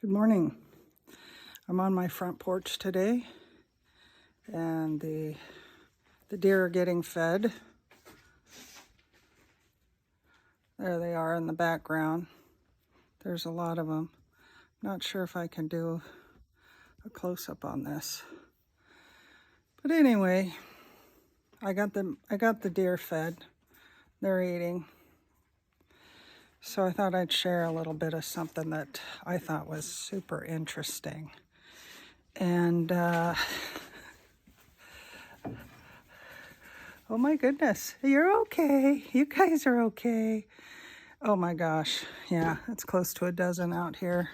Good morning. I'm on my front porch today, and the deer are getting fed. There they are in the background. There's a lot of them. Not sure if I can do a close-up on this. But anyway, I got the deer fed. They're eating. So I thought I'd share a little bit of something that I thought was super interesting. And oh my goodness, you're okay. You guys are okay. Oh my gosh, yeah, it's close to a dozen out here.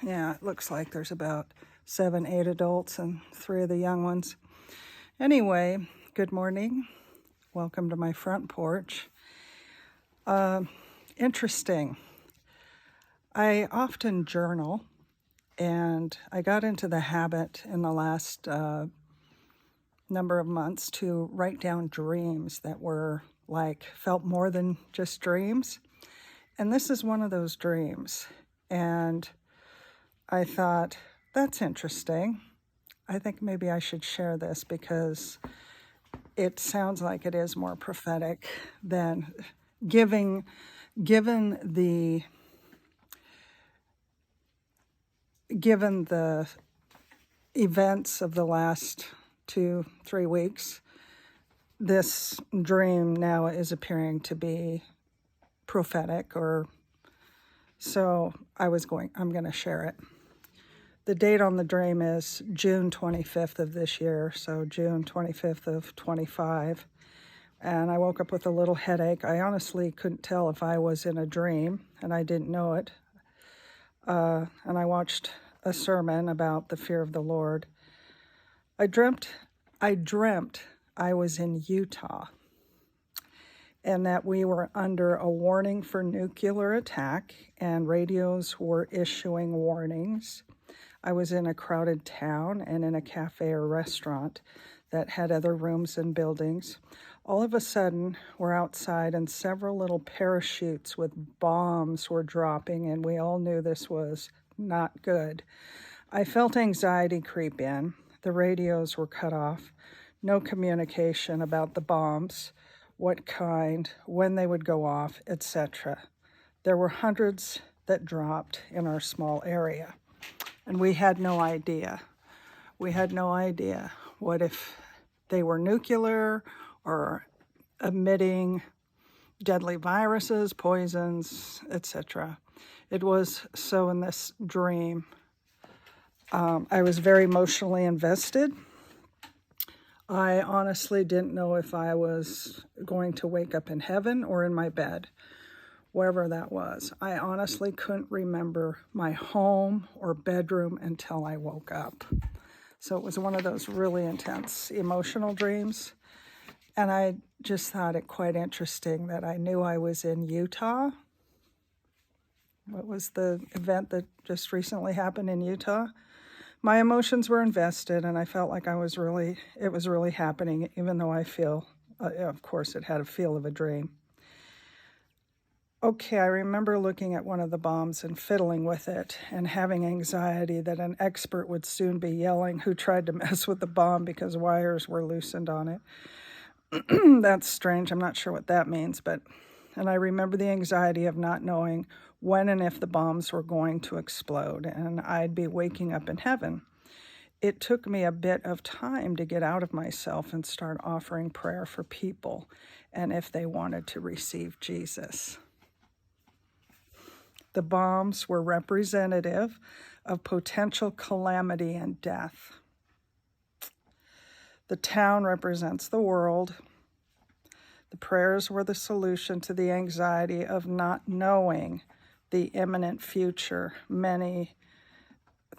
Yeah, it looks like there's about 7, 8 adults and 3 of the young ones. Anyway, good morning. Welcome to my front porch. Interesting. I often journal, and I got into the habit in the last number of months to write down dreams that were felt more than just dreams. And this is one of those dreams. And I thought, that's interesting. I think maybe I should share this because it sounds like it is more prophetic than given the events of the last 2-3 weeks. This dream now is appearing to be prophetic, so I'm going to share it. The date on the dream is June 25th of this year, so June 25th of 25. And I woke up with a little headache. I honestly couldn't tell if I was in a dream, and I didn't know it. And I watched a sermon about the fear of the Lord. I dreamt I was in Utah, and that we were under a warning for nuclear attack, and radios were issuing warnings. I was in a crowded town and in a cafe or restaurant that had other rooms and buildings. All of a sudden, we're outside, and several little parachutes with bombs were dropping, and we all knew this was not good. I felt anxiety creep in. The radios were cut off. No communication about the bombs, what kind, when they would go off, etc. There were hundreds that dropped in our small area, and we had no idea. We had no idea what if they were nuclear or emitting deadly viruses, poisons, etc. It was so in this dream. I was very emotionally invested. I honestly didn't know if I was going to wake up in heaven or in my bed, wherever that was. I honestly couldn't remember my home or bedroom until I woke up. So it was one of those really intense emotional dreams. And I just thought it quite interesting that I knew I was in Utah. What was the event that just recently happened in Utah? My emotions were invested, and I felt like it was really happening, even though I feel, of course, it had a feel of a dream. Okay, I remember looking at one of the bombs and fiddling with it and having anxiety that an expert would soon be yelling who tried to mess with the bomb because wires were loosened on it. That's strange. I'm not sure what that means, and I remember the anxiety of not knowing when and if the bombs were going to explode, and I'd be waking up in heaven. It took me a bit of time to get out of myself and start offering prayer for people and if they wanted to receive Jesus. The bombs were representative of potential calamity and death. The town represents the world. The prayers were the solution to the anxiety of not knowing the imminent future. Many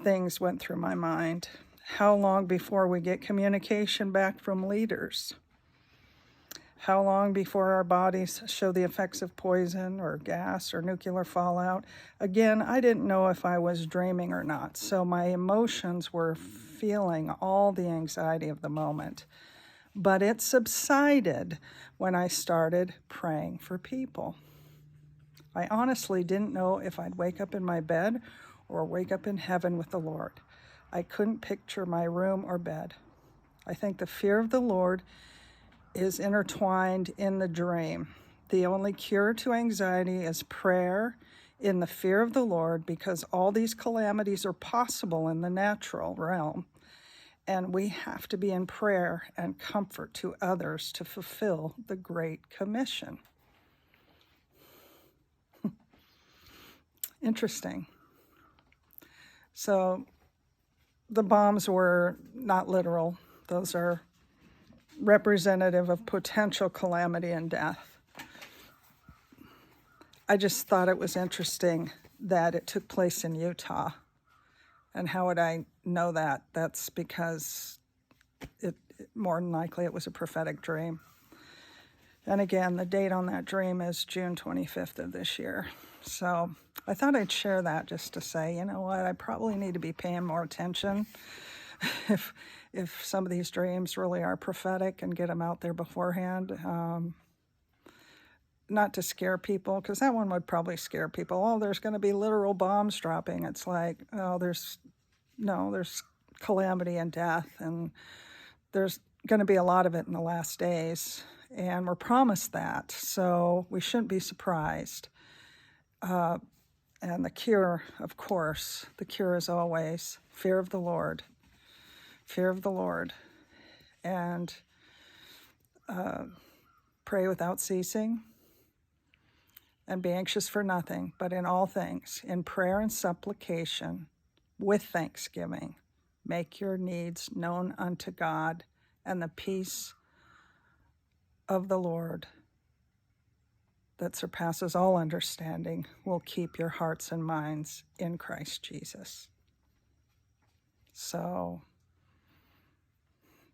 things went through my mind. How long before we get communication back from leaders? How long before our bodies show the effects of poison or gas or nuclear fallout? Again, I didn't know if I was dreaming or not, so my emotions were feeling all the anxiety of the moment. But it subsided when I started praying for people. I honestly didn't know if I'd wake up in my bed or wake up in heaven with the Lord. I couldn't picture my room or bed. I think the fear of the Lord is intertwined in the dream. The only cure to anxiety is prayer in the fear of the Lord, because all these calamities are possible in the natural realm. And we have to be in prayer and comfort to others to fulfill the Great Commission. Interesting. So the bombs were not literal. Those are representative of potential calamity and death. I just thought it was interesting that it took place in Utah. And how would I know that? That's because more than likely it was a prophetic dream. And again, the date on that dream is June 25th of this year. So I thought I'd share that just to say, you know what, I probably need to be paying more attention if some of these dreams really are prophetic, and get them out there beforehand. Not to scare people, because that one would probably scare people. Oh, there's going to be literal bombs dropping. It's like, oh, there's calamity and death, and there's going to be a lot of it in the last days, and we're promised that, so we shouldn't be surprised. And the cure, of course, the cure is always fear of the Lord, and pray without ceasing, and be anxious for nothing, but in all things, in prayer and supplication, with thanksgiving, make your needs known unto God, and the peace of the Lord that surpasses all understanding will keep your hearts and minds in Christ Jesus. So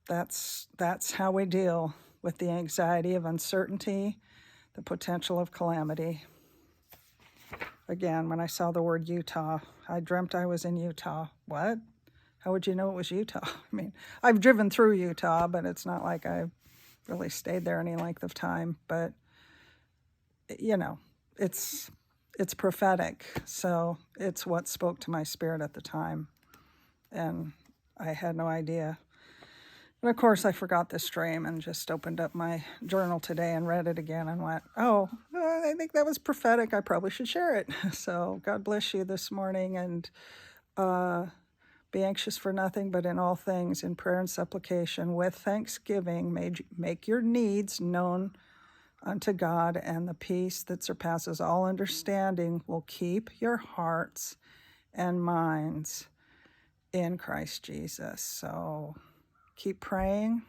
that's how we deal with the anxiety of uncertainty, the potential of calamity. Again, when I saw the word Utah, I dreamt I was in Utah. What? How would you know it was Utah? I mean, I've driven through Utah, but it's not like I've really stayed there any length of time. But, you know, it's prophetic. So it's what spoke to my spirit at the time. And I had no idea. And of course, I forgot this dream and just opened up my journal today and read it again and went, oh, I think that was prophetic. I probably should share it. So God bless you this morning, and be anxious for nothing, but in all things, in prayer and supplication, with thanksgiving, make your needs known unto God, and the peace that surpasses all understanding will keep your hearts and minds in Christ Jesus. So keep praying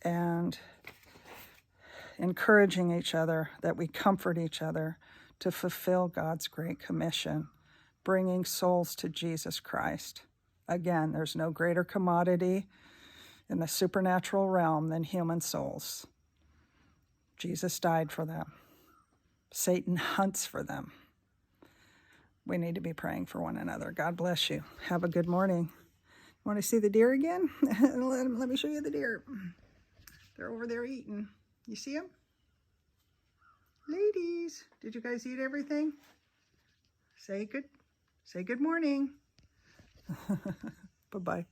and encouraging each other, that we comfort each other to fulfill God's great commission, bringing souls to Jesus Christ. Again, there's no greater commodity in the supernatural realm than human souls. Jesus died for them. Satan hunts for them. We need to be praying for one another. God bless you. Have a good morning. Want to see the deer again? Let me show you the deer. They're over there eating. You see them? Ladies, did you guys eat everything? Say good morning. Bye-bye.